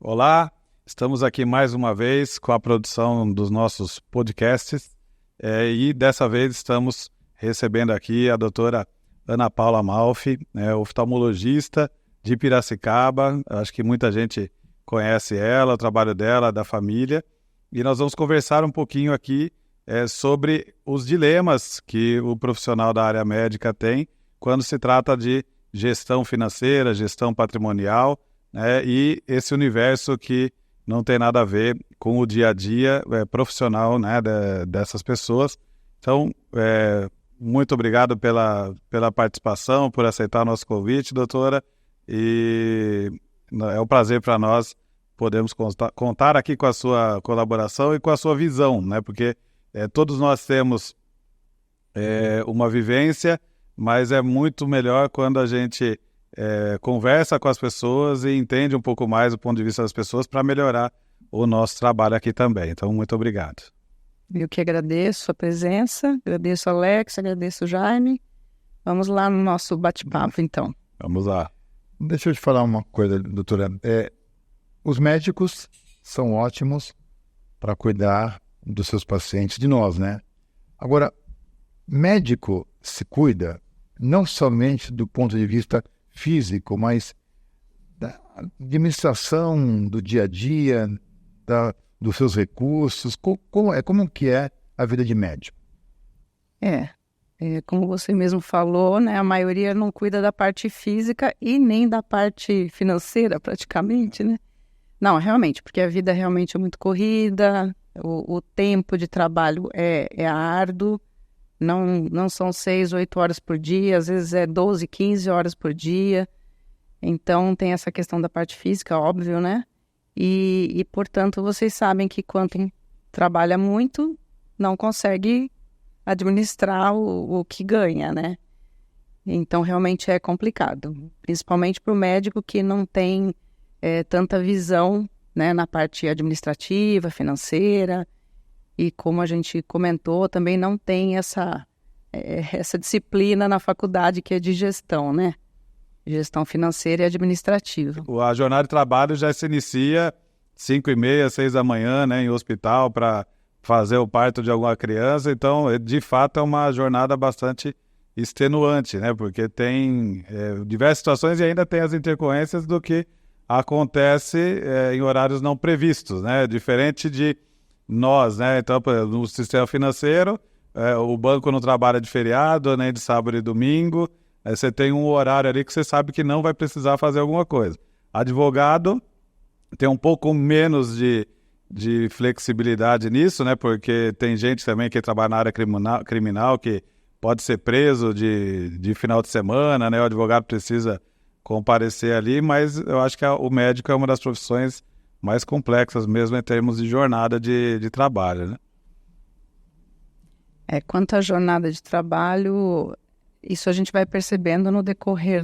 Olá, estamos aqui mais uma vez com a produção dos nossos podcasts e dessa vez estamos recebendo aqui a doutora Ana Paula Malfi, oftalmologista de Piracicaba. Acho que muita gente conhece ela, o trabalho dela, da família, e nós vamos conversar um pouquinho aqui sobre os dilemas que o profissional da área médica tem quando se trata de gestão financeira, gestão patrimonial, e esse universo que não tem nada a ver com o dia a dia profissional, dessas pessoas. Então, muito obrigado pela participação, por aceitar o nosso convite, doutora, e é um prazer para nós podermos contar aqui com a sua colaboração e com a sua visão, porque todos nós temos uma vivência, mas é muito melhor quando a gente conversa com as pessoas e entende um pouco mais o ponto de vista das pessoas para melhorar o nosso trabalho aqui também. Então, muito obrigado. Eu que agradeço a presença, agradeço a Alex, agradeço o Jaime. Vamos lá no nosso bate-papo, então. Vamos lá. Deixa eu te falar uma coisa, doutora. Os médicos são ótimos para cuidar dos seus pacientes, de nós, né? Agora, médico se cuida não somente do ponto de vista físico, mas da administração do dia a dia, dos seus recursos. Como que é a vida de médico? Como você mesmo falou, né, a maioria não cuida da parte física e nem da parte financeira, praticamente, né? Não, realmente, porque a vida realmente é muito corrida, o tempo de trabalho é árduo, não são 6, 8 horas por dia, às vezes é 12, 15 horas por dia. Então, tem essa questão da parte física, óbvio, né? E portanto, vocês sabem que quando trabalha muito, não consegue administrar o que ganha, né? Então, realmente é complicado, principalmente para o médico que não tem tanta visão, né, na parte administrativa, financeira, e como a gente comentou, também não tem essa disciplina na faculdade que é de gestão, né? Gestão financeira e administrativa. A jornada de trabalho já se inicia 5h30, 6 da manhã, em hospital para fazer o parto de alguma criança. Então, de fato, é uma jornada bastante extenuante, porque tem diversas situações e ainda tem as intercorrências do que acontece em horários não previstos, diferente de nós, Então, no sistema financeiro, o banco não trabalha de feriado, nem de sábado e domingo. Você tem um horário ali que você sabe que não vai precisar fazer alguma coisa. Advogado tem um pouco menos de flexibilidade nisso, porque tem gente também que trabalha na área criminal que pode ser preso de final de semana, O advogado precisa comparecer ali, mas eu acho que o médico é uma das profissões mais complexas mesmo em termos de jornada de trabalho, Quanto à jornada de trabalho, isso a gente vai percebendo no decorrer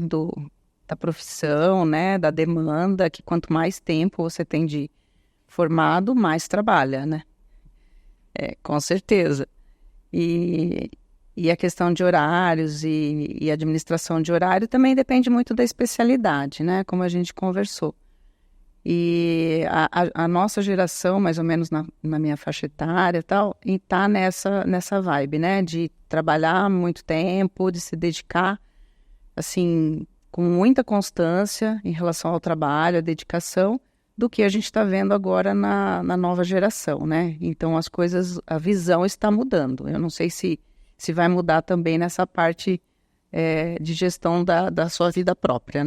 da profissão, da demanda, que quanto mais tempo você tem de formado, mais trabalha, com certeza. E a questão de horários e administração de horário também depende muito da especialidade, como a gente conversou. E a nossa geração, mais ou menos na minha faixa etária e tal, está nessa vibe, de trabalhar muito tempo, de se dedicar, assim, com muita constância em relação ao trabalho, à dedicação, do que a gente está vendo agora na nova geração, Então, as coisas, a visão está mudando. Eu não sei se vai mudar também nessa parte de gestão da sua vida própria,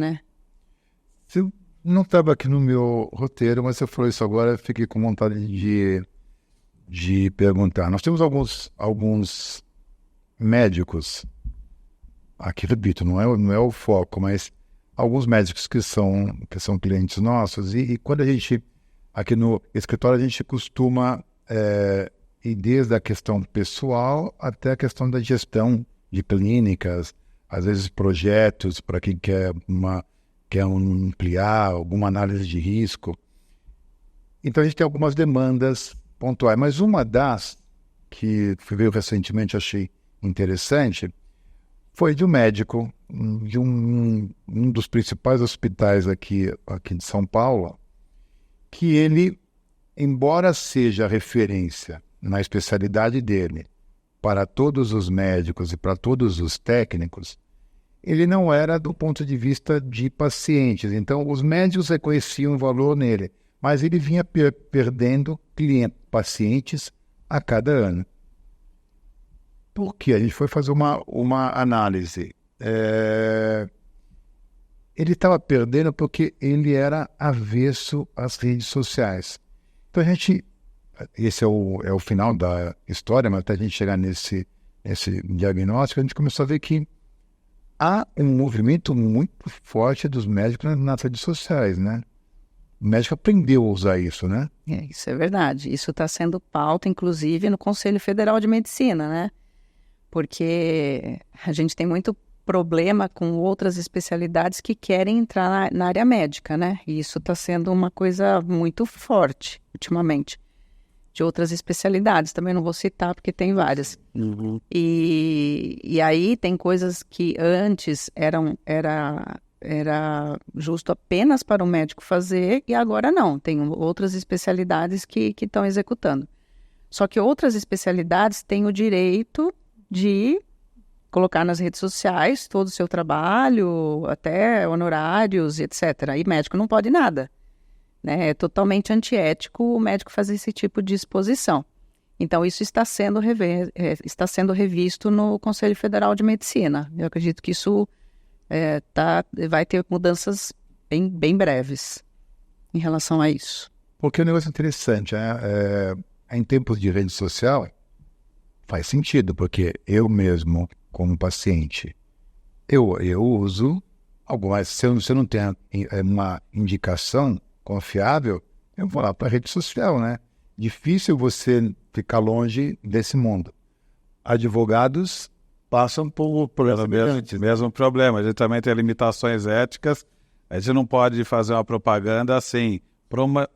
Não estava aqui no meu roteiro, mas você falou isso agora, eu fiquei com vontade de perguntar. Nós temos alguns médicos, aqui repito, não é o foco, mas alguns médicos que são clientes nossos, e quando a gente, aqui no escritório, a gente costuma ir desde a questão pessoal até a questão da gestão de clínicas, às vezes projetos para quem quer ampliar alguma análise de risco. Então, a gente tem algumas demandas pontuais, mas uma das que veio recentemente, achei interessante, foi de um médico de um dos principais hospitais aqui de São Paulo, que ele, embora seja referência na especialidade dele para todos os médicos e para todos os técnicos, ele não era do ponto de vista de pacientes. Então, os médicos reconheciam o valor nele, mas ele vinha perdendo pacientes a cada ano. Por quê? A gente foi fazer uma análise. Ele estava perdendo porque ele era avesso às redes sociais. Então, esse é o final da história, mas até a gente chegar nesse diagnóstico, a gente começou a ver que há um movimento muito forte dos médicos nas redes sociais, né? O médico aprendeu a usar isso, né? Isso é verdade. Isso está sendo pauta, inclusive, no Conselho Federal de Medicina, né? Porque a gente tem muito problema com outras especialidades que querem entrar na área médica, né? E isso está sendo uma coisa muito forte, ultimamente. De outras especialidades, também não vou citar porque tem várias. Uhum. E aí tem coisas que antes era justo apenas para o médico fazer e agora não, tem outras especialidades que estão executando. Só que outras especialidades têm o direito de colocar nas redes sociais todo o seu trabalho, até honorários, etc. E médico não pode nada. Né? É totalmente antiético o médico fazer esse tipo de exposição. Então, isso está sendo revisto no Conselho Federal de Medicina. Eu acredito que isso vai ter mudanças bem breves em relação a isso. Porque o negócio é interessante, em tempos de rede social, faz sentido, porque eu mesmo, como paciente, eu uso algumas. Se eu não tenho uma indicação confiável, eu vou lá para a rede social, né? Difícil você ficar longe desse mundo. Advogados passam por mesmo problema. A gente também tem limitações éticas. A gente não pode fazer uma propaganda assim,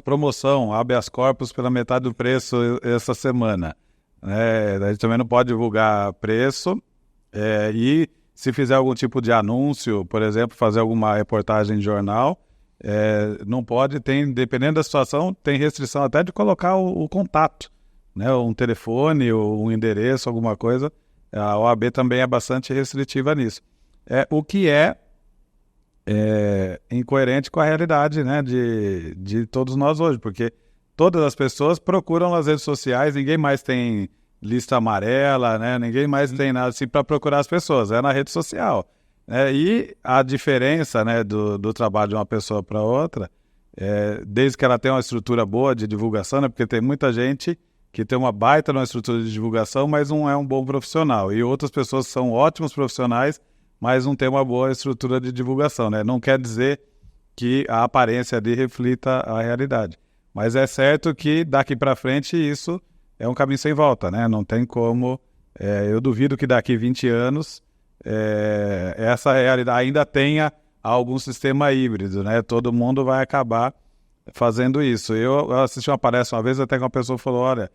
promoção, habeas corpus pela metade do preço essa semana. A gente também não pode divulgar preço e se fizer algum tipo de anúncio, por exemplo, fazer alguma reportagem de jornal, não pode, dependendo da situação, tem restrição até de colocar o contato, né? Um telefone ou um endereço, alguma coisa. A OAB também é bastante restritiva nisso. O que é incoerente com a realidade, né, de todos nós hoje, porque todas as pessoas procuram nas redes sociais, ninguém mais tem lista amarela, né? Ninguém mais tem nada assim para procurar as pessoas, é na rede social. E a diferença, né, do trabalho de uma pessoa para outra, desde que ela tenha uma estrutura boa de divulgação, né, porque tem muita gente que tem uma baita numa estrutura de divulgação, mas não é um bom profissional. E outras pessoas são ótimos profissionais, mas não tem uma boa estrutura de divulgação, né? Não quer dizer que a aparência ali reflita a realidade. Mas é certo que daqui para frente isso é um caminho sem volta, né? Não tem como... eu duvido que daqui 20 anos essa realidade ainda tenha algum sistema híbrido, né? Todo mundo vai acabar fazendo isso. Eu assisti uma palestra uma vez até que uma pessoa falou, olha,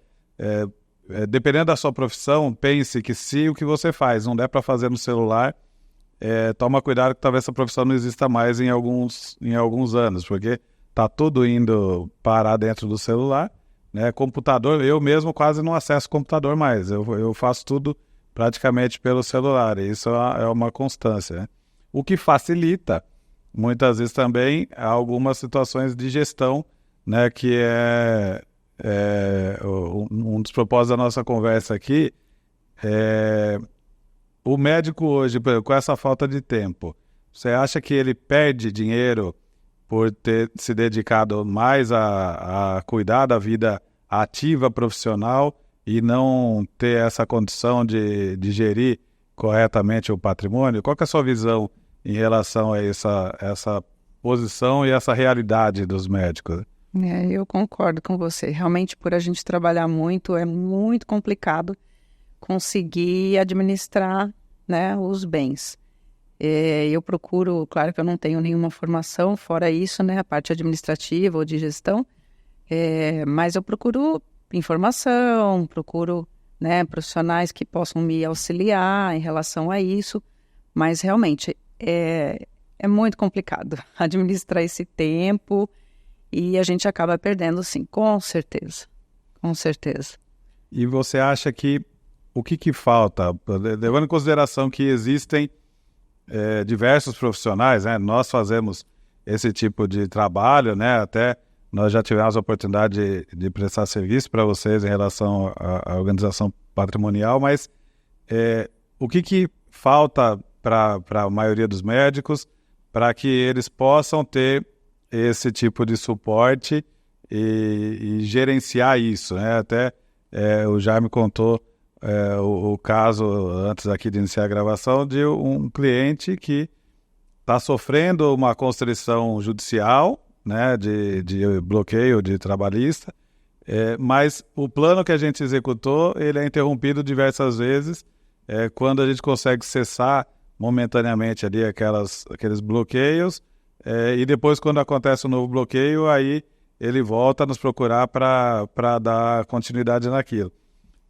dependendo da sua profissão, pense que se o que você faz não der para fazer no celular, toma cuidado que talvez essa profissão não exista mais em alguns anos, porque está tudo indo parar dentro do celular, né? Computador, eu mesmo quase não acesso computador mais, eu faço tudo praticamente pelo celular, e isso é uma constância, né? O que facilita, muitas vezes também, algumas situações de gestão, né? Que um dos propósitos da nossa conversa aqui, o médico hoje, com essa falta de tempo, você acha que ele perde dinheiro por ter se dedicado mais a cuidar da vida ativa profissional e não ter essa condição de gerir corretamente o patrimônio? Qual que é a sua visão em relação a essa posição e essa realidade dos médicos? Eu concordo com você. Realmente, por a gente trabalhar muito, é muito complicado conseguir administrar, né, os bens. Eu procuro, claro que eu não tenho nenhuma formação fora isso, né, a parte administrativa ou de gestão, mas eu procuro informação, procuro, né, profissionais que possam me auxiliar em relação a isso, mas realmente é muito complicado administrar esse tempo E a gente acaba perdendo, sim, com certeza. Com certeza. E você acha que o que falta, levando em consideração que existem diversos profissionais, né? Nós fazemos esse tipo de trabalho, né? Até nós já tivemos a oportunidade de prestar serviço para vocês em relação à organização patrimonial, mas o que falta para a maioria dos médicos para que eles possam ter esse tipo de suporte e gerenciar isso, né? Até o Jaime contou o caso, antes aqui de iniciar a gravação, de um cliente que está sofrendo uma constrição judicial, né, de bloqueio de trabalhista, mas o plano que a gente executou, ele é interrompido diversas vezes, quando a gente consegue cessar momentaneamente ali aqueles bloqueios, e depois, quando acontece um novo bloqueio, aí ele volta a nos procurar para dar continuidade naquilo.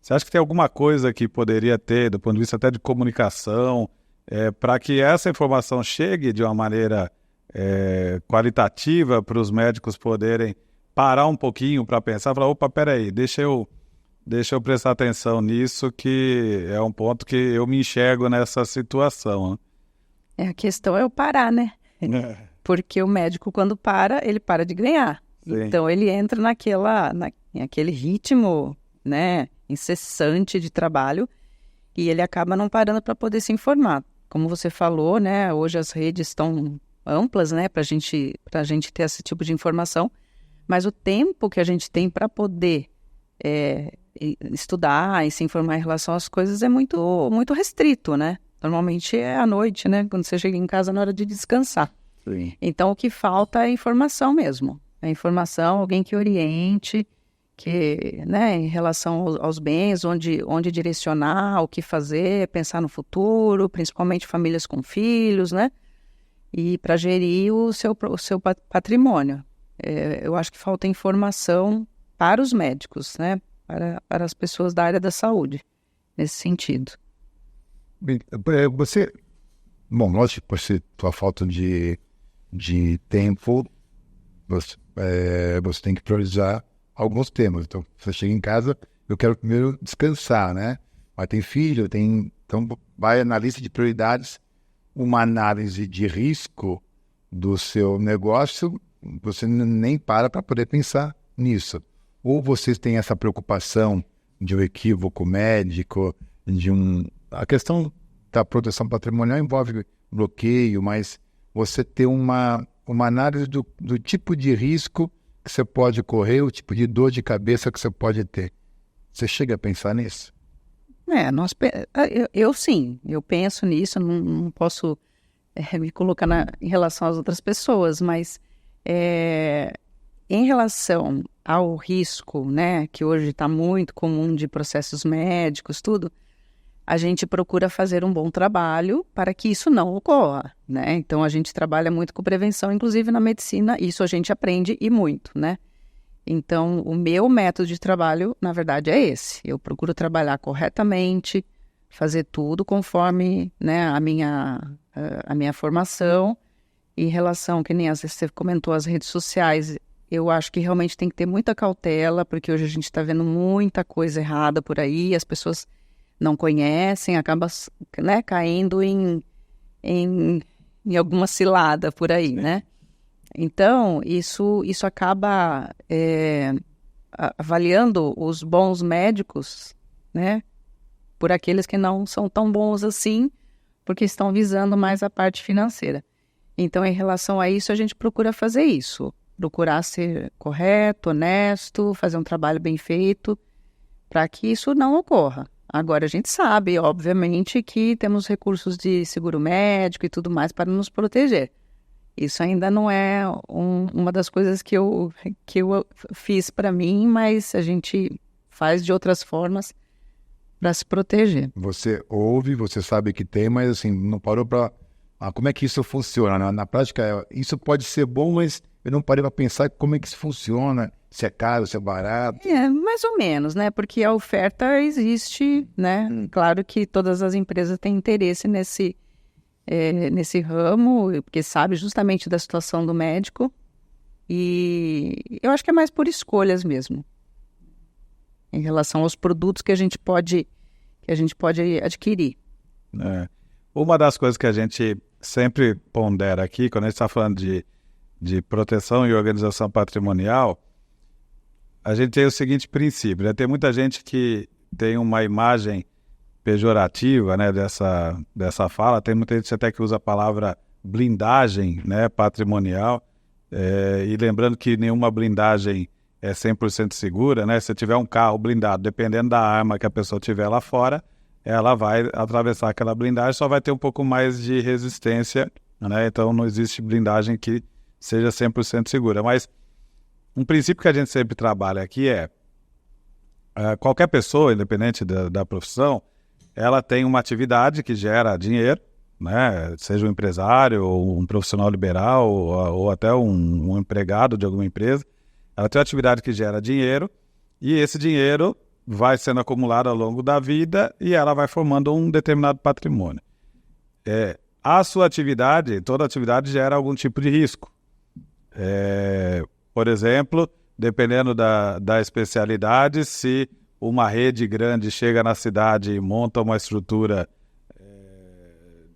Você acha que tem alguma coisa que poderia ter, do ponto de vista até de comunicação, para que essa informação chegue de uma maneira qualitativa para os médicos poderem parar um pouquinho para pensar, falar, opa, peraí, deixa eu prestar atenção nisso, que é um ponto que eu me enxergo nessa situação, né? A questão é o parar, né? Porque o médico, quando ele para de ganhar. Sim. Então, ele entra naquele ritmo, né, incessante de trabalho, e ele acaba não parando para poder se informar. Como você falou, né, hoje as redes estão amplas, né, para a gente ter esse tipo de informação, mas o tempo que a gente tem para poder estudar e se informar em relação às coisas é muito, muito restrito, né? Normalmente é à noite, né, quando você chega em casa na hora de descansar. Sim. Então, o que falta é informação mesmo. É informação, alguém que oriente, né, em relação aos bens, onde direcionar, o que fazer, pensar no futuro, principalmente famílias com filhos, né? E para gerir o seu patrimônio. Eu acho que falta informação para os médicos, né? Para as pessoas da área da saúde, nesse sentido. Bem, bom, lógico, por tua falta de tempo, você tem que priorizar alguns temas. Então, você chega em casa, eu quero primeiro descansar, né? Mas tem filho, então vai na lista de prioridades, uma análise de risco do seu negócio, você nem para poder pensar nisso. Ou vocês têm essa preocupação de um equívoco médico, a questão da proteção patrimonial envolve bloqueio, mas você ter uma análise do tipo de risco que você pode correr, o tipo de dor de cabeça que você pode ter. Você chega a pensar nisso? Eu penso nisso, não posso me colocar em relação às outras pessoas, mas em relação ao risco, né, que hoje está muito comum de processos médicos, tudo, a gente procura fazer um bom trabalho para que isso não ocorra, né? Então, a gente trabalha muito com prevenção, inclusive na medicina, isso a gente aprende e muito, né? Então, o meu método de trabalho, na verdade, é esse. Eu procuro trabalhar corretamente, fazer tudo conforme, né, a minha formação. Em relação, que nem às vezes você comentou, as redes sociais, eu acho que realmente tem que ter muita cautela, porque hoje a gente está vendo muita coisa errada por aí, as pessoas não conhecem, acaba, né, caindo em alguma cilada por aí, né? Então, isso acaba avaliando os bons médicos, né, por aqueles que não são tão bons assim, porque estão visando mais a parte financeira. Então, em relação a isso, a gente procura fazer isso, procurar ser correto, honesto, fazer um trabalho bem feito, para que isso não ocorra. Agora, a gente sabe, obviamente, que temos recursos de seguro médico e tudo mais para nos proteger. Isso ainda não é uma das coisas que eu fiz para mim, mas a gente faz de outras formas para se proteger. Você ouve, você sabe que tem, mas assim, não parou para... como é que isso funciona? Na prática, isso pode ser bom, mas eu não parei para pensar como é que isso funciona, se é caro, se é barato. Mais ou menos, né? Porque a oferta existe, né? Claro que todas as empresas têm interesse nesse ramo, porque sabe justamente da situação do médico, E eu acho que é mais por escolhas mesmo, em relação aos produtos que a gente pode adquirir. Uma das coisas que a gente sempre pondera aqui, quando a gente está falando de proteção e organização patrimonial, a gente tem o seguinte princípio, né? Tem muita gente que tem uma imagem pejorativa, né, dessa fala, tem muita gente até que usa a palavra blindagem, né, patrimonial, e lembrando que nenhuma blindagem é 100% segura, né? Se tiver um carro blindado, dependendo da arma que a pessoa tiver lá fora, ela vai atravessar aquela blindagem, só vai ter um pouco mais de resistência, né? Então não existe blindagem que seja 100% segura. Mas um princípio que a gente sempre trabalha aqui qualquer pessoa, independente da profissão, ela tem uma atividade que gera dinheiro, né? Seja um empresário, ou um profissional liberal, ou até um empregado de alguma empresa. Ela tem uma atividade que gera dinheiro e esse dinheiro vai sendo acumulado ao longo da vida e ela vai formando um determinado patrimônio. A sua atividade, toda atividade gera algum tipo de risco. Por exemplo, dependendo da especialidade, se uma rede grande chega na cidade e monta uma estrutura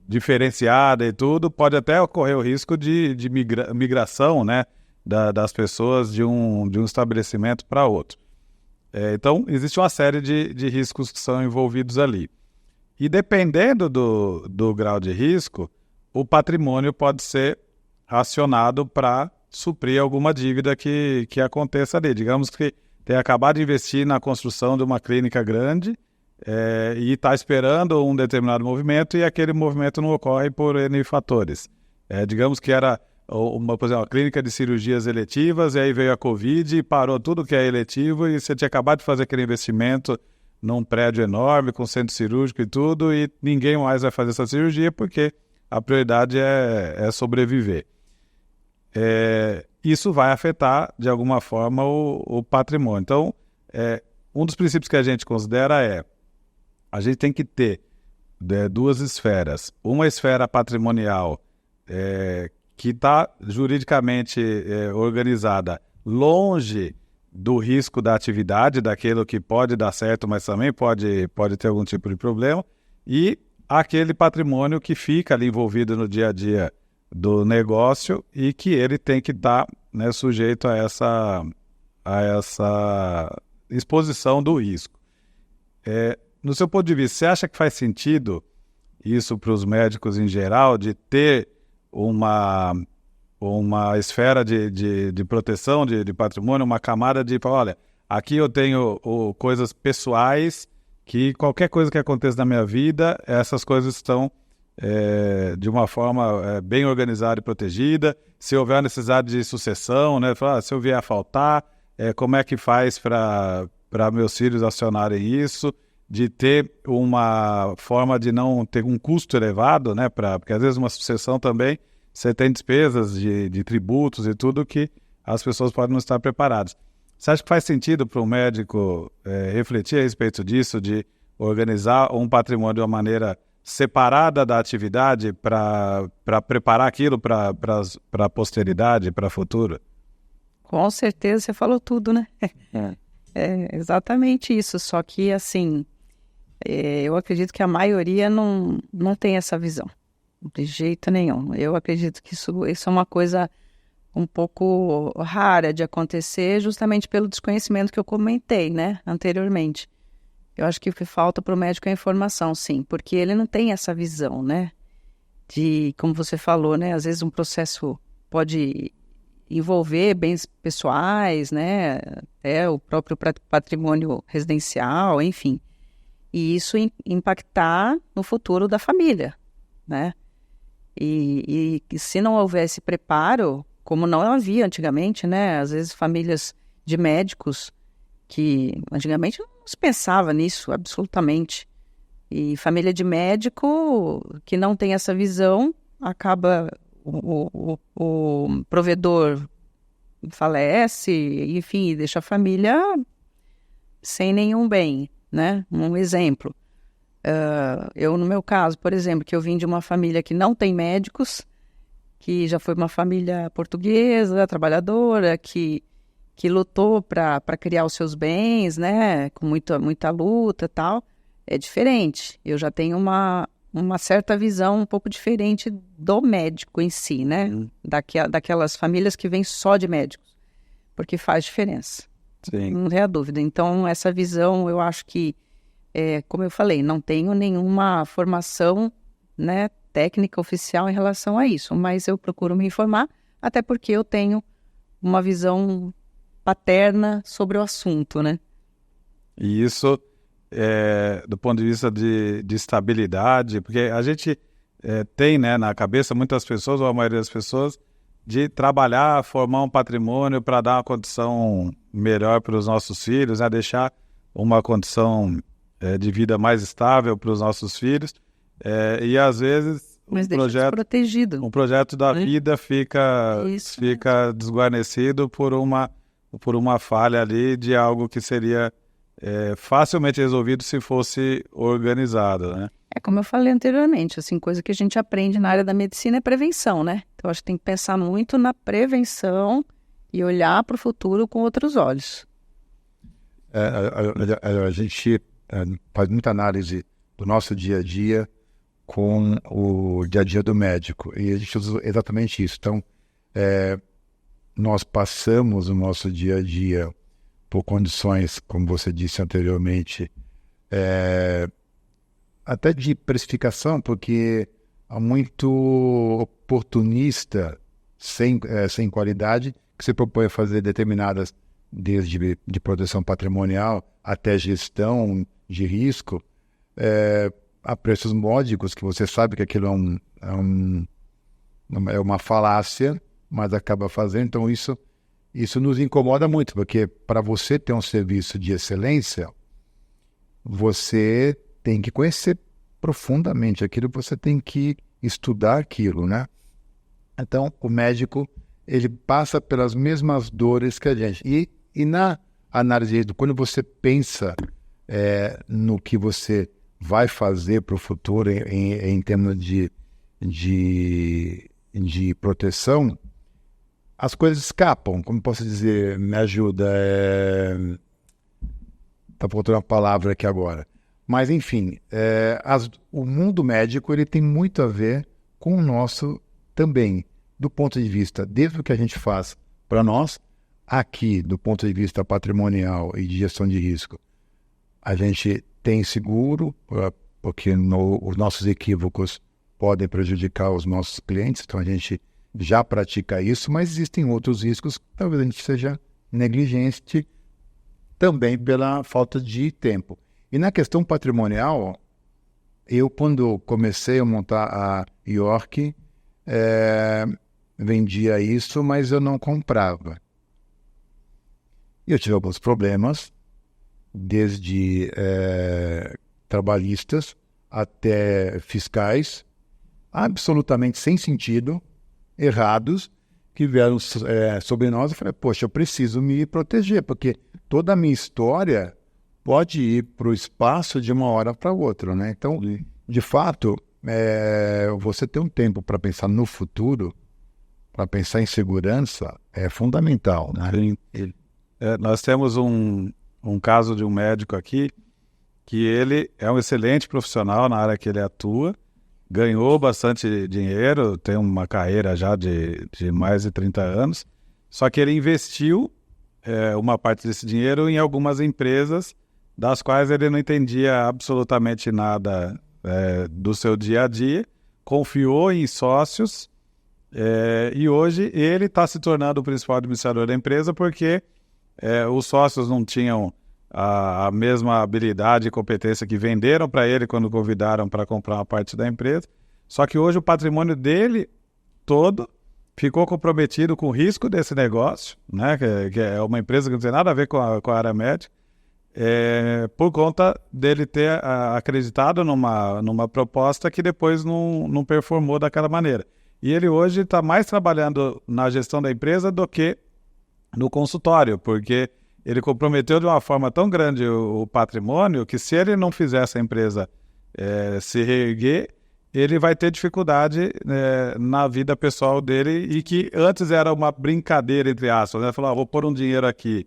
diferenciada e tudo, pode até ocorrer o risco de migração, né, das pessoas de um estabelecimento para outro. Então, existe uma série de riscos que são envolvidos ali. E dependendo do grau de risco, o patrimônio pode ser racionado para suprir alguma dívida que aconteça ali. Digamos que tenha acabado de investir na construção de uma clínica grande e está esperando um determinado movimento e aquele movimento não ocorre por N fatores. Digamos que era por exemplo, uma clínica de cirurgias eletivas e aí veio a Covid e parou tudo que é eletivo e você tinha acabado de fazer aquele investimento num prédio enorme com centro cirúrgico e tudo e ninguém mais vai fazer essa cirurgia porque a prioridade é sobreviver. Isso vai afetar, de alguma forma, o patrimônio. Então, um dos princípios que a gente considera a gente tem que ter duas esferas. Uma esfera patrimonial que está juridicamente organizada longe do risco da atividade, daquilo que pode dar certo, mas também pode ter algum tipo de problema, e aquele patrimônio que fica ali envolvido no dia a dia do negócio e que ele tem que estar sujeito a essa exposição do risco. No seu ponto de vista, você acha que faz sentido isso para os médicos em geral, de ter uma esfera de proteção de patrimônio, uma camada de, olha, aqui eu tenho coisas pessoais que qualquer coisa que aconteça na minha vida, essas coisas estão de uma forma bem organizada e protegida. Se houver necessidade de sucessão, né, se eu vier a faltar, como é que faz para meus filhos acionarem isso, de ter uma forma de não ter um custo elevado, né, porque às vezes uma sucessão também você tem despesas de tributos e tudo que as pessoas podem não estar preparadas. Você acha que faz sentido para um médico refletir a respeito disso, de organizar um patrimônio de uma maneira separada da atividade para preparar aquilo para a posteridade, para o futuro? Com certeza, você falou tudo, né? É exatamente isso, só que, assim, eu acredito que a maioria não tem essa visão, de jeito nenhum. Eu acredito que isso é uma coisa um pouco rara de acontecer, justamente pelo desconhecimento que eu comentei, né, anteriormente. Eu acho que o que falta para o médico é informação, sim, porque ele não tem essa visão, né, de, como você falou, né, às vezes um processo pode envolver bens pessoais, né, o próprio patrimônio residencial, enfim, e isso impactar no futuro da família, né, e se não houvesse preparo, como não havia antigamente, né, às vezes famílias de médicos que antigamente não se pensava nisso, absolutamente. E família de médico que não tem essa visão, acaba o provedor falece, enfim, deixa a família sem nenhum bem, né? Um exemplo. Eu, no meu caso, por exemplo, que eu vim de uma família que não tem médicos, que já foi uma família portuguesa, trabalhadora, que lutou para criar os seus bens, né, com muita luta e tal, é diferente. Eu já tenho uma certa visão um pouco diferente do médico em si, né, daquelas famílias que vêm só de médicos, porque faz diferença. Sim. Não tem a dúvida. Então, essa visão, eu acho que, como eu falei, não tenho nenhuma formação, né, técnica oficial em relação a isso, mas eu procuro me informar, até porque eu tenho uma visão paterna sobre o assunto, né? E isso, do ponto de vista de estabilidade, porque a gente tem, né, na cabeça, muitas pessoas, ou a maioria das pessoas, de trabalhar, formar um patrimônio para dar uma condição melhor para os nossos filhos, né, deixar uma condição de vida mais estável para os nossos filhos, e às vezes Mas um projeto da vida fica desguarnecido por uma falha ali de algo que seria facilmente resolvido se fosse organizado, né? Como eu falei anteriormente, assim, coisa que a gente aprende na área da medicina é prevenção, né? Então, acho que tem que pensar muito na prevenção e olhar para o futuro com outros olhos. A gente faz muita análise do nosso dia a dia com o dia a dia do médico, e a gente usa exatamente isso. Então, nós passamos o nosso dia a dia por condições, como você disse anteriormente, até de precificação, porque há muito oportunista sem qualidade que se propõe a fazer determinadas, desde de proteção patrimonial até gestão de risco, a preços módicos, que você sabe que aquilo é uma falácia, mas acaba fazendo. Então isso nos incomoda muito, porque para você ter um serviço de excelência, você tem que conhecer profundamente aquilo, você tem que estudar aquilo, né? Então, o médico, ele passa pelas mesmas dores que a gente. E na análise, quando você pensa no que você vai fazer para o futuro em termos de proteção, as coisas escapam. Como posso dizer? Me ajuda. Está faltando uma palavra aqui agora. Mas, enfim, o mundo médico ele tem muito a ver com o nosso também, do ponto de vista, desde o que a gente faz para nós, aqui, do ponto de vista patrimonial e de gestão de risco. A gente tem seguro, porque os nossos equívocos podem prejudicar os nossos clientes, então a gente já pratica isso, mas existem outros riscos que talvez a gente seja negligente também pela falta de tempo. E na questão patrimonial, eu quando comecei a montar a York, vendia isso, mas eu não comprava. E eu tive alguns problemas, desde trabalhistas até fiscais, absolutamente sem sentido, errados, que vieram sobre nós. Eu falei, poxa, eu preciso me proteger, porque toda a minha história pode ir para o espaço de uma hora para outra, né? Então, de fato, você ter um tempo para pensar no futuro, para pensar em segurança, é fundamental, né? Nós temos um caso de um médico aqui que ele é um excelente profissional na área que ele atua, ganhou bastante dinheiro, tem uma carreira já de mais de 30 anos, só que ele investiu uma parte desse dinheiro em algumas empresas das quais ele não entendia absolutamente nada do seu dia a dia, confiou em sócios e hoje ele está se tornando o principal administrador da empresa porque os sócios não tinham a mesma habilidade e competência que venderam para ele quando convidaram para comprar uma parte da empresa. Só que hoje o patrimônio dele todo ficou comprometido com o risco desse negócio, né? Que é uma empresa que não tem nada a ver com a área médica, por conta dele ter acreditado numa proposta que depois não performou daquela maneira. E ele hoje está mais trabalhando na gestão da empresa do que no consultório, porque ele comprometeu de uma forma tão grande o patrimônio que se ele não fizesse a empresa se reerguer, ele vai ter dificuldade na vida pessoal dele, e que antes era uma brincadeira, entre aspas, né? Falar, vou pôr um dinheiro aqui,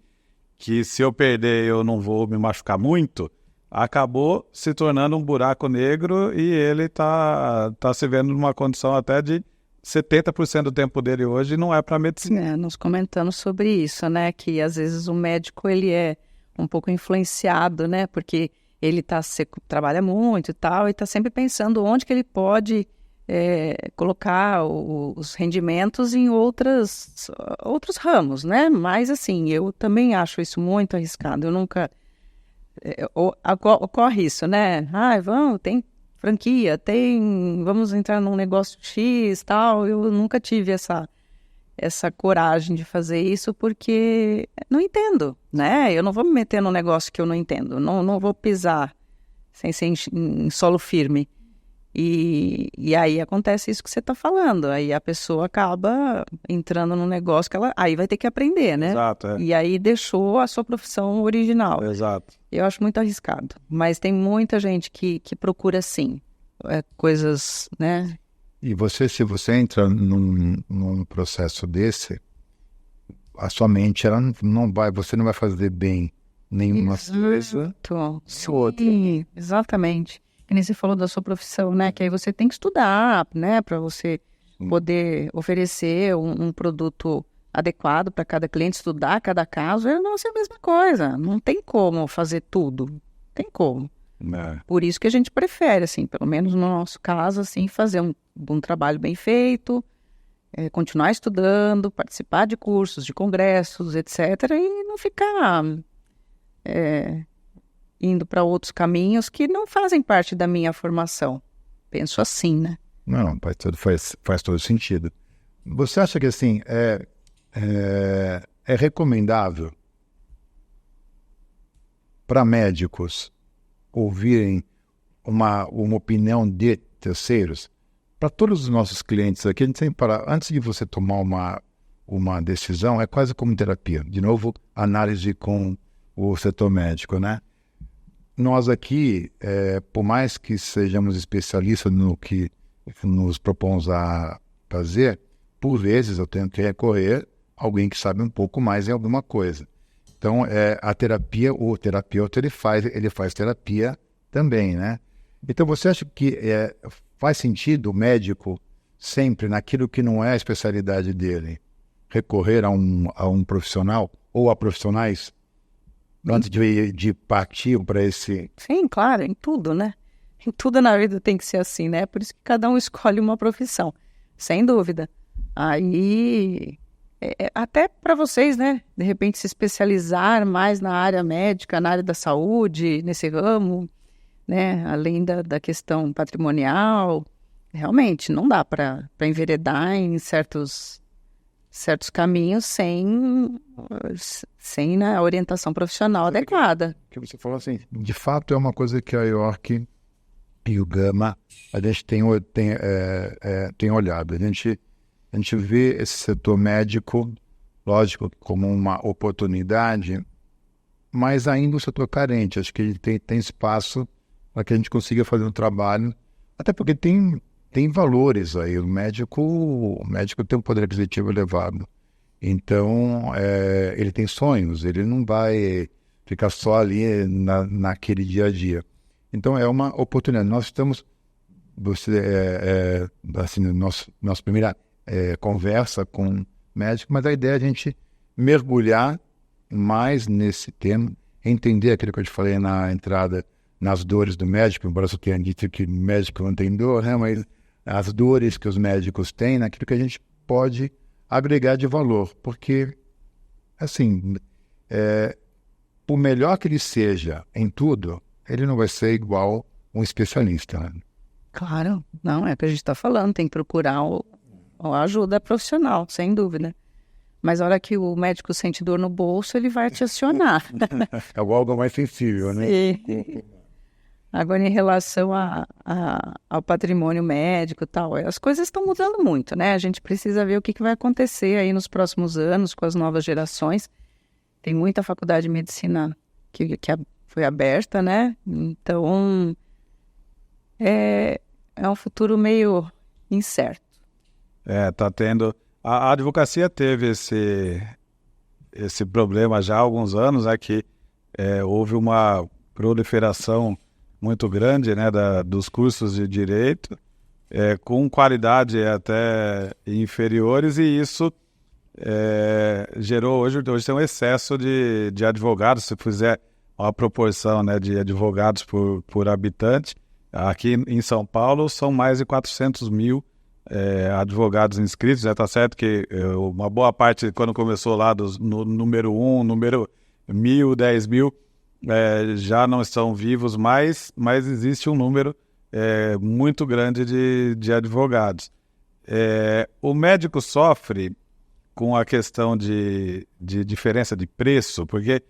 que se eu perder eu não vou me machucar muito, acabou se tornando um buraco negro, e ele tá se vendo numa condição até de 70% do tempo dele hoje não é para medicina. Nós comentamos sobre isso, né? Que às vezes o médico ele é um pouco influenciado, né? Porque ele trabalha muito e tal, e está sempre pensando onde que ele pode colocar os rendimentos em outros ramos, né? Mas assim, eu também acho isso muito arriscado. Eu nunca... ocorre isso, né? Tem franquia, vamos entrar num negócio X, tal. Eu nunca tive essa coragem de fazer isso porque não entendo, né? Eu não vou me meter num negócio que eu não entendo, não vou pisar sem ser em solo firme. E aí acontece isso que você está falando, aí a pessoa acaba entrando num negócio que ela aí vai ter que aprender, né? Exato, E aí deixou a sua profissão original. Exato. Eu acho muito arriscado, mas tem muita gente que procura sim, coisas, né? E se você entra num processo desse, a sua mente você não vai fazer bem nenhuma coisa. Sim, exatamente. Que nem você falou da sua profissão, né? Que aí você tem que estudar, né? Para você poder oferecer um produto adequado para cada cliente, estudar cada caso. Não é a mesma coisa. Não tem como fazer tudo. Não tem como. Por isso que a gente prefere, assim, pelo menos no nosso caso, assim, fazer um trabalho bem feito, continuar estudando, participar de cursos, de congressos, etc. E não ficar indo para outros caminhos que não fazem parte da minha formação. Penso assim, né? Não, faz todo sentido. Você acha que, assim, é recomendável para médicos ouvirem uma opinião de terceiros? Para todos os nossos clientes aqui, a gente sempre antes de você tomar uma decisão, é quase como terapia. De novo, análise com o setor médico, né? Nós aqui, por mais que sejamos especialistas no que nos propomos a fazer, por vezes eu tenho que recorrer a alguém que sabe um pouco mais em alguma coisa. Então, a terapia, o terapeuta, ele faz terapia também, né? Então, você acha que faz sentido o médico, sempre naquilo que não é a especialidade dele, recorrer a um profissional ou a profissionais antes de partir para esse... Sim, claro, em tudo, né? Em tudo na vida tem que ser assim, né? Por isso que cada um escolhe uma profissão, sem dúvida. Aí... até para vocês, né, de repente se especializar mais na área médica, na área da saúde, nesse ramo, né, além da questão patrimonial, realmente não dá para enveredar em certos caminhos sem a orientação profissional adequada. Que você falou assim, de fato é uma coisa que a York e o Gama, a gente tem olhado, a gente vê esse setor médico, lógico, como uma oportunidade, mas ainda um setor carente. Acho que ele tem espaço para que a gente consiga fazer um trabalho, até porque tem valores aí. O médico tem um poder aquisitivo elevado. Então, ele tem sonhos, ele não vai ficar só ali naquele dia a dia. Então, é uma oportunidade. Nós estamos, assim, nossa primeira conversa com médico, mas a ideia é a gente mergulhar mais nesse tema, entender aquilo que eu te falei na entrada, nas dores do médico, embora eu tenha dito que médico não tem dor, né? Mas as dores que os médicos têm, naquilo que a gente pode agregar de valor, porque, assim, por melhor que ele seja em tudo, ele não vai ser igual um especialista, né? Claro, não, é o que a gente está falando, tem que procurar a ajuda profissional, sem dúvida. Mas a hora que o médico sente dor no bolso, ele vai te acionar. É algo mais sensível, né? Sim. Agora, em relação ao patrimônio médico e tal, as coisas estão mudando muito, né? A gente precisa ver o que vai acontecer aí nos próximos anos com as novas gerações. Tem muita faculdade de medicina que foi aberta, né? Então, é um futuro meio incerto. Tá tendo... A advocacia teve esse problema já há alguns anos, né, que houve uma proliferação muito grande, né, dos cursos de direito, com qualidade até inferiores, e isso gerou, hoje tem um excesso de advogados. Se fizer uma proporção, né, de advogados por habitante, aqui em São Paulo são mais de 400 mil advogados inscritos. Já está certo que uma boa parte, quando começou lá no número 1, número 1.000, 10.000, já não estão vivos mais, mas existe um número muito grande de advogados. O médico sofre com a questão de diferença de preço, porque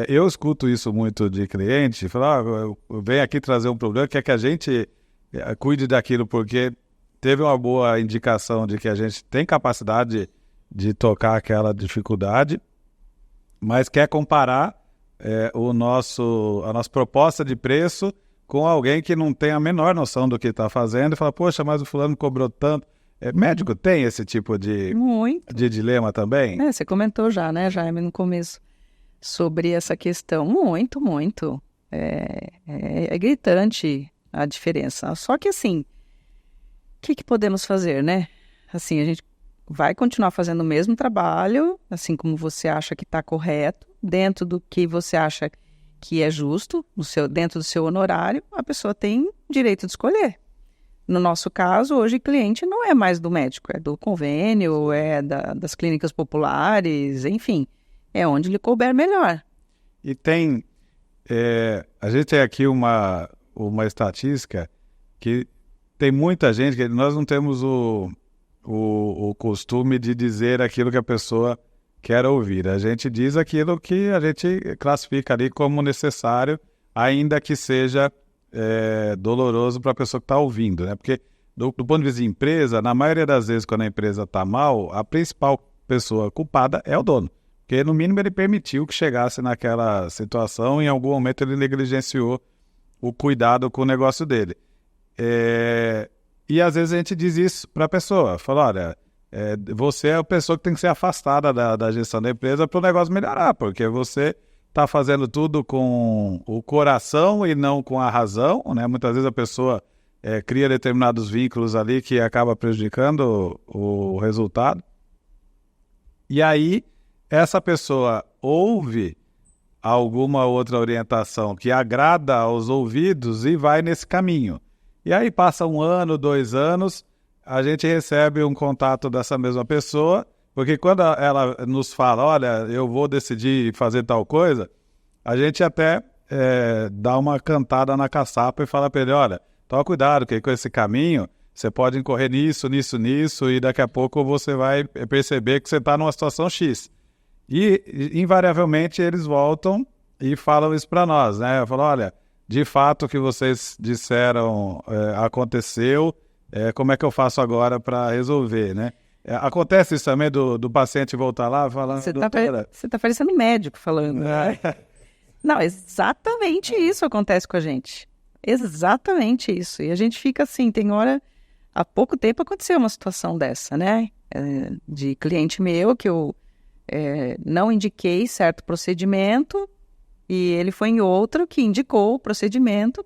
eu escuto isso muito de cliente, falar, vem aqui trazer um problema, quer que a gente cuide daquilo, porque teve uma boa indicação de que a gente tem capacidade de tocar aquela dificuldade, mas quer comparar a nossa proposta de preço com alguém que não tem a menor noção do que está fazendo e fala, poxa, mas o fulano cobrou tanto. Médico tem esse tipo de dilema também? Você comentou já, né, Jaime, no começo, sobre essa questão. Muito, muito. É gritante a diferença. Só que, assim, o que podemos fazer, né? Assim, a gente vai continuar fazendo o mesmo trabalho, assim como você acha que está correto, dentro do que você acha que é justo, dentro do seu honorário, a pessoa tem direito de escolher. No nosso caso, hoje, cliente não é mais do médico, é do convênio, das clínicas populares, enfim, é onde lhe couber melhor. E a gente tem aqui uma estatística que tem muita gente que nós não temos o costume de dizer aquilo que a pessoa quer ouvir. A gente diz aquilo que a gente classifica ali como necessário, ainda que seja doloroso para a pessoa que está ouvindo, né? Porque do ponto de vista de empresa, na maioria das vezes, quando a empresa está mal, a principal pessoa culpada é o dono. Porque, no mínimo, ele permitiu que chegasse naquela situação e, em algum momento, ele negligenciou o cuidado com o negócio dele. E, às vezes, a gente diz isso para a pessoa. Fala, olha, você é a pessoa que tem que ser afastada da gestão da empresa para o negócio melhorar, porque você está fazendo tudo com o coração e não com a razão, né? Muitas vezes a pessoa cria determinados vínculos ali que acaba prejudicando o resultado. E aí, essa pessoa ouve alguma outra orientação que agrada aos ouvidos e vai nesse caminho. E aí passa 1 ano, 2 anos, a gente recebe um contato dessa mesma pessoa, porque quando ela nos fala, olha, eu vou decidir fazer tal coisa, a gente até dá uma cantada na caçapa e fala para ele, olha, toma cuidado, que com esse caminho você pode incorrer nisso, e daqui a pouco você vai perceber que você está numa situação X. E, invariavelmente, eles voltam e falam isso para nós, né? Falam, olha, de fato o que vocês disseram aconteceu, como é que eu faço agora para resolver, né? Acontece isso também do paciente voltar lá falando... Você tá parecendo médico falando. Né? Não, exatamente isso acontece com a gente. Exatamente isso. E a gente fica assim, tem hora... Há pouco tempo aconteceu uma situação dessa, né? De cliente meu que eu não indiquei certo procedimento e ele foi em outro que indicou o procedimento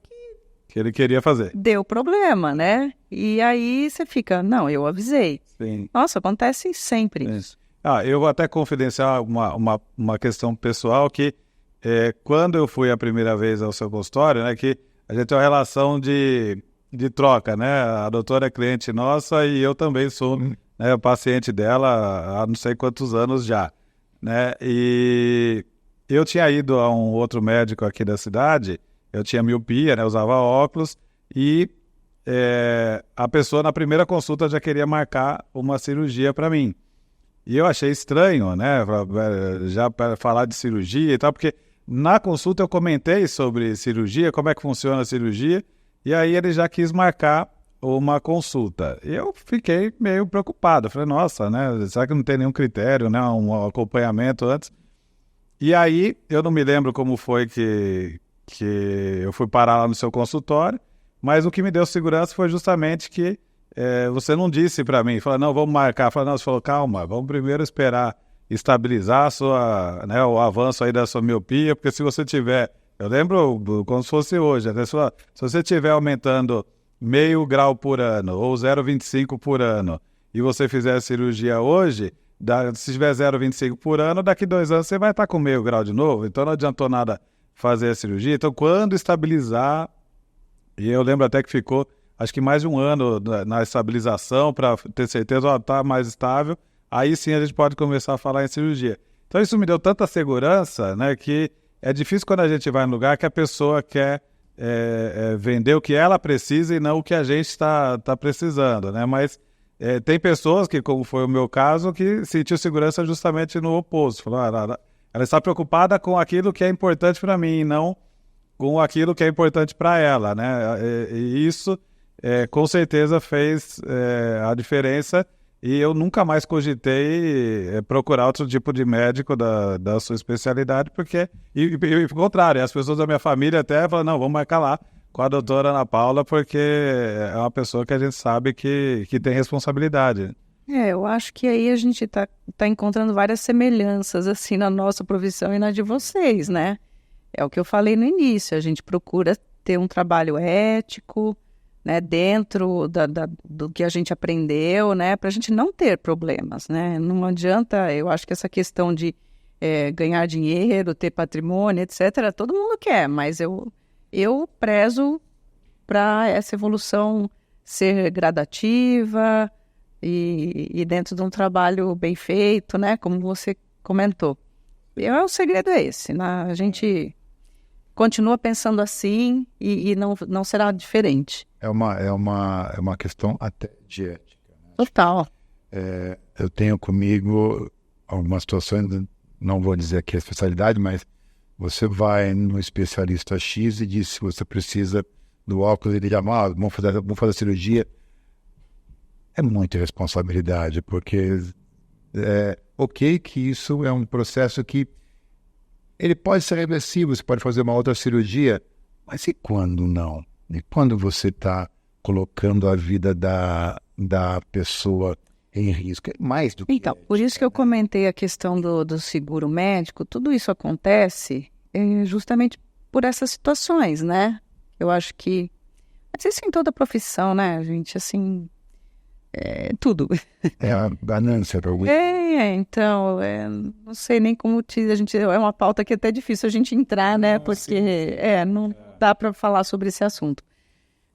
que ele queria fazer. Deu problema, né? E aí você fica, não, eu avisei. Sim. Nossa, acontece sempre isso. Eu vou até confidenciar uma questão pessoal que quando eu fui a primeira vez ao seu consultório, né, que a gente tem uma relação de troca, né? A doutora é cliente nossa e eu também sou paciente dela há não sei quantos anos já, né? E eu tinha ido a um outro médico aqui da cidade, eu tinha miopia, né? Usava óculos e a pessoa na primeira consulta já queria marcar uma cirurgia para mim. E eu achei estranho, né? Já para falar de cirurgia e tal, porque na consulta eu comentei sobre cirurgia, como é que funciona a cirurgia, e aí ele já quis marcar uma consulta. E eu fiquei meio preocupado. Falei, nossa, né? Será que não tem nenhum critério, né? Um acompanhamento antes? E aí, eu não me lembro como foi que eu fui parar lá no seu consultório, Mas o que me deu segurança foi justamente que você não disse para mim, falou, não, vamos marcar. Falou, não, você falou, calma, vamos primeiro esperar estabilizar o avanço aí da sua miopia, porque se você tiver, eu lembro como se fosse hoje, até se você estiver aumentando meio grau por ano ou 0,25 por ano e você fizer a cirurgia hoje, se tiver 0,25 por ano, daqui 2 anos você vai estar com meio grau de novo, então não adiantou nada fazer a cirurgia. Então quando estabilizar, e eu lembro até que ficou acho que mais de 1 ano na estabilização para ter certeza, está mais estável, aí sim a gente pode começar a falar em cirurgia. Então isso me deu tanta segurança, né, que é difícil quando a gente vai no lugar que a pessoa quer vender o que ela precisa e não o que a gente está precisando, né? Mas tem pessoas que, como foi o meu caso, que sentiu segurança justamente no oposto. Falou, ela está preocupada com aquilo que é importante para mim e não com aquilo que é importante para ela, né? E isso com certeza fez a diferença. E eu nunca mais cogitei procurar outro tipo de médico da sua especialidade, porque, e o contrário, as pessoas da minha família até falam, não, vamos marcar lá com a doutora Ana Paula, porque é uma pessoa que a gente sabe que tem responsabilidade. Eu acho que aí a gente tá encontrando várias semelhanças, assim, na nossa profissão e na de vocês, né? É o que eu falei no início, a gente procura ter um trabalho ético, né, dentro do que a gente aprendeu, né, para a gente não ter problemas, né? Não adianta, eu acho que essa questão de ganhar dinheiro, ter patrimônio, etc., todo mundo quer, mas eu prezo para essa evolução ser gradativa e dentro de um trabalho bem feito, né, como você comentou. O segredo é esse, né? A gente continua pensando assim e não será diferente. É uma questão até de ética. Né? Total. Eu tenho comigo algumas situações, não vou dizer aqui a especialidade, mas você vai no especialista X e diz se você precisa do óculos, ele diz, vamos fazer a cirurgia. É muita responsabilidade, porque ok que isso é um processo que ele pode ser reversível, você pode fazer uma outra cirurgia, mas e quando não? E quando você está colocando a vida da pessoa em risco? É mais do que Então, por isso que eu comentei a questão do seguro médico, tudo isso acontece justamente por essas situações, né? Eu acho que, mas isso em toda profissão, né, gente, assim, tudo. É a ganância para o então, não sei nem como é uma pauta que é até difícil a gente entrar, né, porque não dá para falar sobre esse assunto.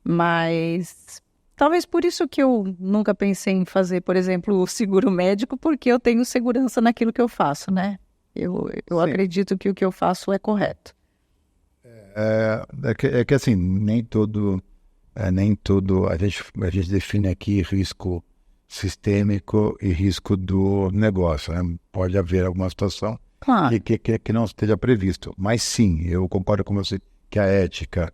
Mas talvez por isso que eu nunca pensei em fazer, por exemplo, o seguro médico, porque eu tenho segurança naquilo que eu faço, né? Eu acredito que o que eu faço é correto. É que assim, nem todo a gente define aqui risco sistêmico e risco do negócio, né? Pode haver alguma situação que não esteja previsto, mas sim, eu concordo com você que a ética,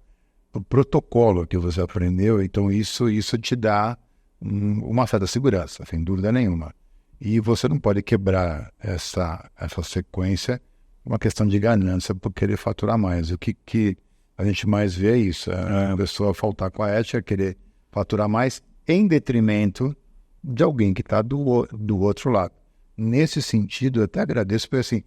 o protocolo que você aprendeu, então isso te dá uma certa segurança, sem dúvida nenhuma, e você não pode quebrar essa sequência, uma questão de ganância por querer faturar mais. O que a gente mais vê é isso, a pessoa faltar com a ética, querer faturar mais em detrimento de alguém que está do outro lado. Nesse sentido, eu até agradeço, porque assim,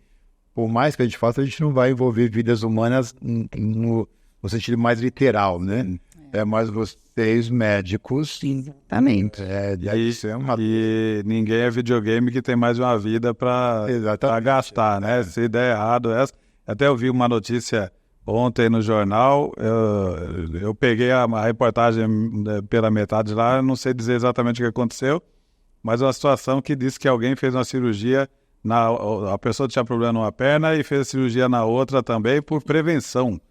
por mais que a gente faça, a gente não vai envolver vidas humanas no sentido mais literal, né? É mais vocês, médicos. Exatamente. E ninguém é videogame que tem mais de uma vida para gastar, né? Se der errado, até eu vi uma notícia ontem no jornal, eu peguei a reportagem pela metade lá, não sei dizer exatamente o que aconteceu, mas uma situação que disse que alguém fez uma cirurgia, a pessoa tinha problema numa perna e fez a cirurgia na outra também por prevenção.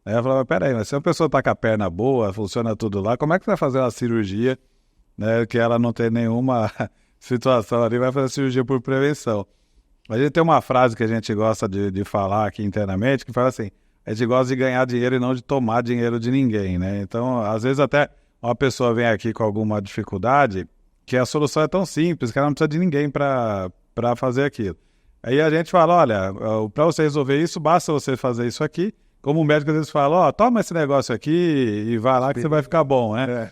Aí eu falava, peraí, mas se a pessoa está com a perna boa, funciona tudo lá, como é que vai fazer uma cirurgia, né, que ela não tem nenhuma situação ali, vai fazer a cirurgia por prevenção? A gente tem uma frase que a gente gosta de falar aqui internamente, que fala assim, a gente gosta de ganhar dinheiro e não de tomar dinheiro de ninguém, né? Então, às vezes até uma pessoa vem aqui com alguma dificuldade, que a solução é tão simples, que ela não precisa de ninguém para fazer aquilo. Aí a gente fala, olha, para você resolver isso, basta você fazer isso aqui, como o médico às vezes fala, toma esse negócio aqui e vai lá que você vai ficar bom, né?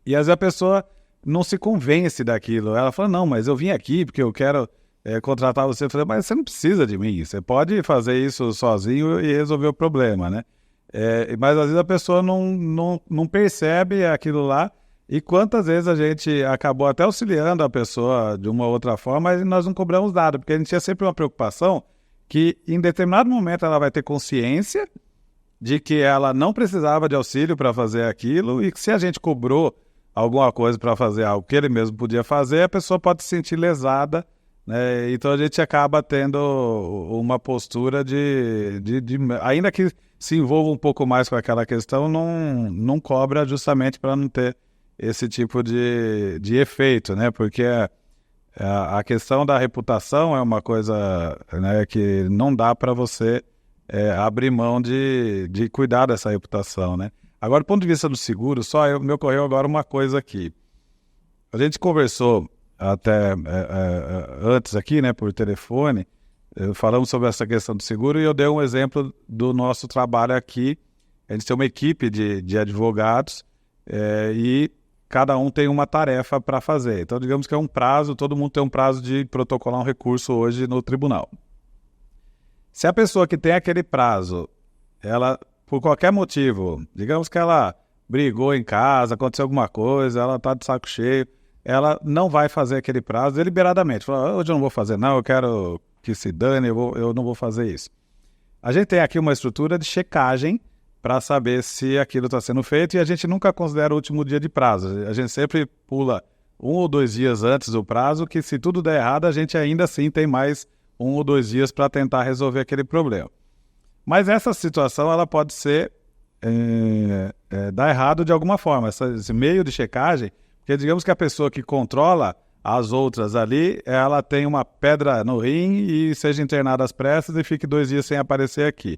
E às vezes a pessoa não se convence daquilo. Ela fala, não, mas eu vim aqui porque eu quero contratar você. Eu falei, mas você não precisa de mim, você pode fazer isso sozinho e resolver o problema, né? Mas às vezes a pessoa não percebe aquilo lá. E quantas vezes a gente acabou até auxiliando a pessoa de uma outra forma, mas nós não cobramos nada, porque a gente tinha sempre uma preocupação que em determinado momento ela vai ter consciência de que ela não precisava de auxílio para fazer aquilo e que se a gente cobrou alguma coisa para fazer algo que ele mesmo podia fazer, a pessoa pode se sentir lesada, né? Então a gente acaba tendo uma postura de ainda que se envolva um pouco mais com aquela questão, não cobra justamente para não ter esse tipo de efeito, né? Porque a questão da reputação é uma coisa, né, que não dá para você abrir mão de cuidar dessa reputação, né? Agora, do ponto de vista do seguro, me ocorreu agora uma coisa aqui. A gente conversou até antes aqui, né, por telefone, falamos sobre essa questão do seguro e eu dei um exemplo do nosso trabalho aqui. A gente tem uma equipe de advogados e cada um tem uma tarefa para fazer. Então, digamos que é um prazo, todo mundo tem um prazo de protocolar um recurso hoje no tribunal. Se a pessoa que tem aquele prazo, ela, por qualquer motivo, digamos que ela brigou em casa, aconteceu alguma coisa, ela está de saco cheio, ela não vai fazer aquele prazo deliberadamente. Fala, hoje eu não vou fazer não, eu quero que se dane, eu não vou fazer isso. A gente tem aqui uma estrutura de checagem para saber se aquilo está sendo feito e a gente nunca considera o último dia de prazo. A gente sempre pula 1 ou 2 dias antes do prazo, que se tudo der errado, a gente ainda assim tem mais 1 ou 2 dias para tentar resolver aquele problema. Mas essa situação ela pode ser dar errado de alguma forma, esse meio de checagem, porque digamos que a pessoa que controla as outras ali, ela tem uma pedra no rim e seja internada às pressas e fique 2 dias sem aparecer aqui.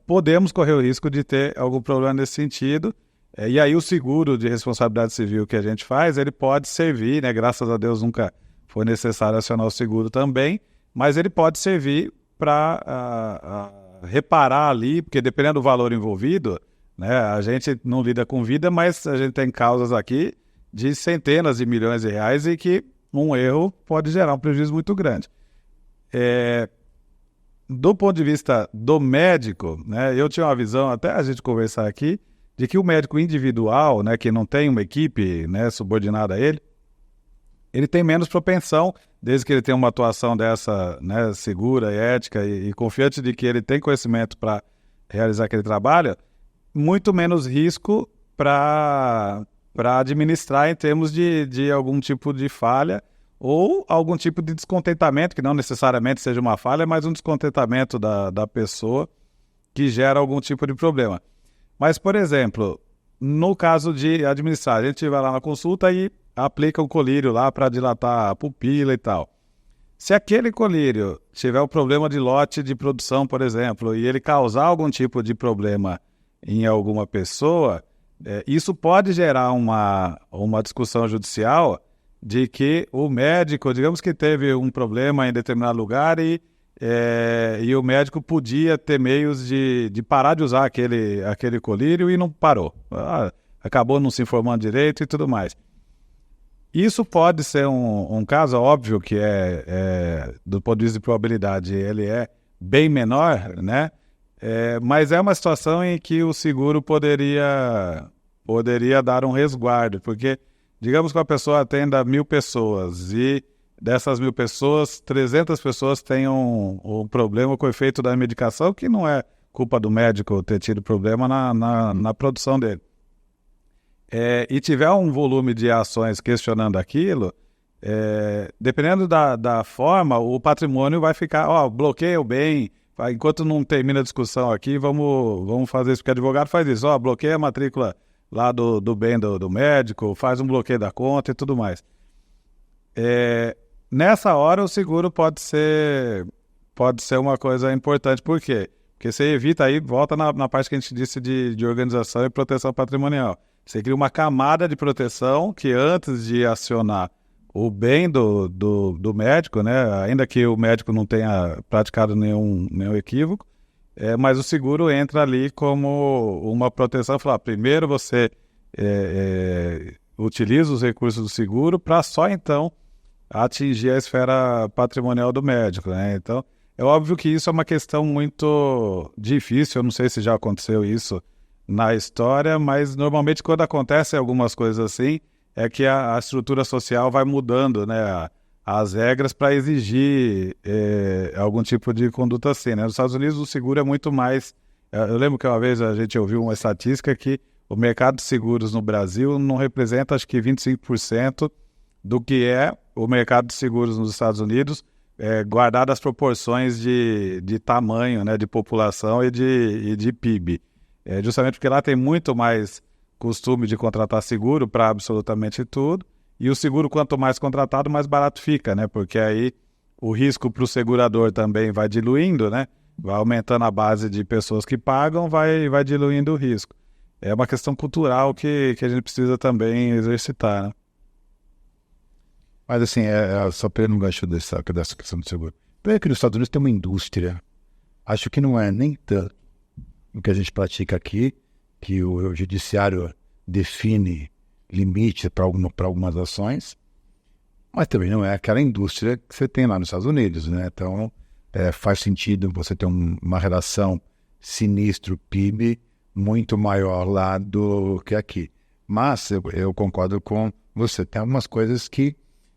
Podemos correr o risco de ter algum problema nesse sentido, e aí o seguro de responsabilidade civil que a gente faz, ele pode servir, né? Graças a Deus nunca foi necessário acionar o seguro também, mas ele pode servir para reparar ali, porque dependendo do valor envolvido, né, a gente não lida com vida, mas a gente tem causas aqui de centenas de milhões de reais e que um erro pode gerar um prejuízo muito grande. Do ponto de vista do médico, né, eu tinha uma visão, até a gente conversar aqui, de que o médico individual, né, que não tem uma equipe, né, subordinada a ele tem menos propensão, desde que ele tenha uma atuação dessa, né, segura, ética e confiante de que ele tem conhecimento para realizar aquele trabalho, muito menos risco para administrar em termos de algum tipo de falha ou algum tipo de descontentamento, que não necessariamente seja uma falha, mas um descontentamento da pessoa que gera algum tipo de problema. Mas, por exemplo, no caso de administrar, a gente vai lá na consulta e aplica um colírio lá para dilatar a pupila e tal. Se aquele colírio tiver um problema de lote de produção, por exemplo, e ele causar algum tipo de problema em alguma pessoa, isso pode gerar uma discussão judicial de que o médico, digamos que teve um problema em determinado lugar e o médico podia ter meios de parar de usar aquele colírio e não parou. Acabou não se informando direito e tudo mais. Isso pode ser um caso, óbvio que do ponto de vista de probabilidade, ele é bem menor, né? Mas é uma situação em que o seguro poderia dar um resguardo, porque digamos que a pessoa atenda 1.000 pessoas e dessas 1.000 pessoas, 300 pessoas tenham um problema com o efeito da medicação, que não é culpa do médico ter tido problema na produção dele. E tiver um volume de ações questionando aquilo, dependendo da forma, o patrimônio vai ficar, bloqueia o bem, enquanto não termina a discussão aqui, vamos fazer isso, porque o advogado faz isso, bloqueia a matrícula lá do bem do médico, faz um bloqueio da conta e tudo mais. Nessa hora o seguro pode ser uma coisa importante. Por quê? Porque você evita aí, volta na parte que a gente disse de organização e proteção patrimonial. Você cria uma camada de proteção que antes de acionar o bem do médico, né, ainda que o médico não tenha praticado nenhum equívoco, mas o seguro entra ali como uma proteção. Falar, primeiro você utiliza os recursos do seguro para só então atingir a esfera patrimonial do médico, né? Então, é óbvio que isso é uma questão muito difícil, eu não sei se já aconteceu isso na história, mas normalmente quando acontecem algumas coisas assim, é que a estrutura social vai mudando, né, as regras para exigir algum tipo de conduta assim, né? Nos Estados Unidos o seguro é muito mais... Eu lembro que uma vez a gente ouviu uma estatística que o mercado de seguros no Brasil não representa, acho que 25% do que é o mercado de seguros nos Estados Unidos, guardado as proporções de tamanho, né, de população e de PIB. Justamente porque lá tem muito mais costume de contratar seguro para absolutamente tudo, e o seguro, quanto mais contratado, mais barato fica, né? Porque aí o risco para o segurador também vai diluindo, né? Vai aumentando a base de pessoas que pagam, vai diluindo o risco. É uma questão cultural que a gente precisa também exercitar, né? Mas assim, só pegando um gancho dessa questão do seguro. Primeiro que nos Estados Unidos tem uma indústria, acho que não é nem tanto o que a gente pratica aqui, que o judiciário define limite para algumas ações, mas também não é aquela indústria que você tem lá nos Estados Unidos, né? Então, faz sentido você ter uma relação sinistro-PIB muito maior lá do que aqui. Mas eu concordo com você, tem algumas coisas que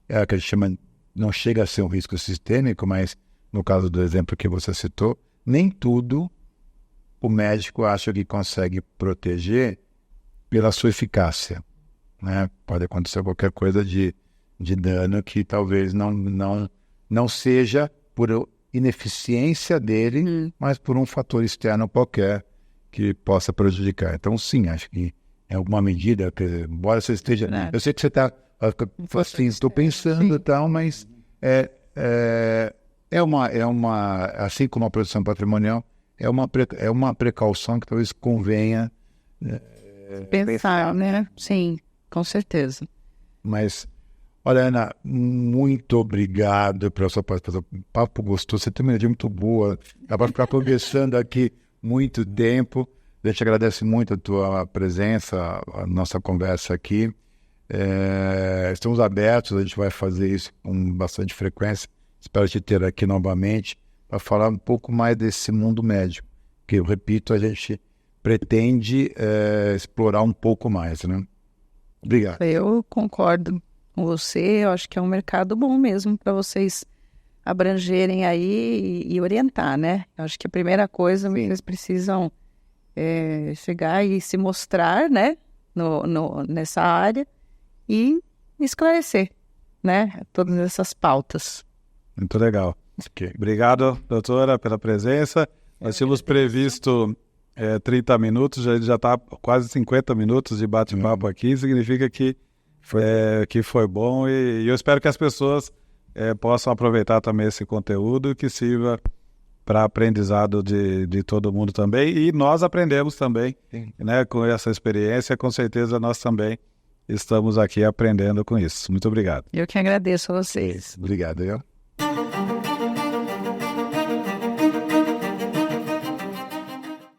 a gente chama, não chega a ser um risco sistêmico, mas no caso do exemplo que você citou, nem tudo o médico acha que consegue proteger pela sua eficácia, né? Pode acontecer qualquer coisa de dano que talvez não seja por ineficiência dele, mas por um fator externo qualquer que possa prejudicar. Então, sim, acho que em alguma medida, embora você esteja... Eu sei que você está... Assim, estou pensando e tal, mas assim como a proteção patrimonial, é uma precaução que talvez convenha pensar, né? Sim, com certeza. Mas, olha, Ana, muito obrigado pela sua participação. Papo gostoso, você tem uma energia muito boa. Acaba de ficar conversando aqui muito tempo. A gente agradece muito a tua presença, a nossa conversa aqui. Estamos abertos, a gente vai fazer isso com bastante frequência. Espero te ter aqui novamente para falar um pouco mais desse mundo médico, que eu repito, a gente pretende explorar um pouco mais, né? Obrigado. Eu concordo com você, eu acho que é um mercado bom mesmo para vocês abrangerem aí e orientar, né? Eu acho que a primeira coisa, vocês precisam chegar e se mostrar, né, nessa área e esclarecer, né, todas essas pautas. Muito legal. Okay. Obrigado, doutora, pela presença. Nós tínhamos previsto 30 minutos, já está quase 50 minutos de bate-papo aqui, significa que foi bom e eu espero que as pessoas possam aproveitar também esse conteúdo e que sirva para aprendizado de todo mundo também, e nós aprendemos também, né, com essa experiência, com certeza nós também estamos aqui aprendendo com isso. Muito obrigado. Eu que agradeço a vocês. Obrigado, eu.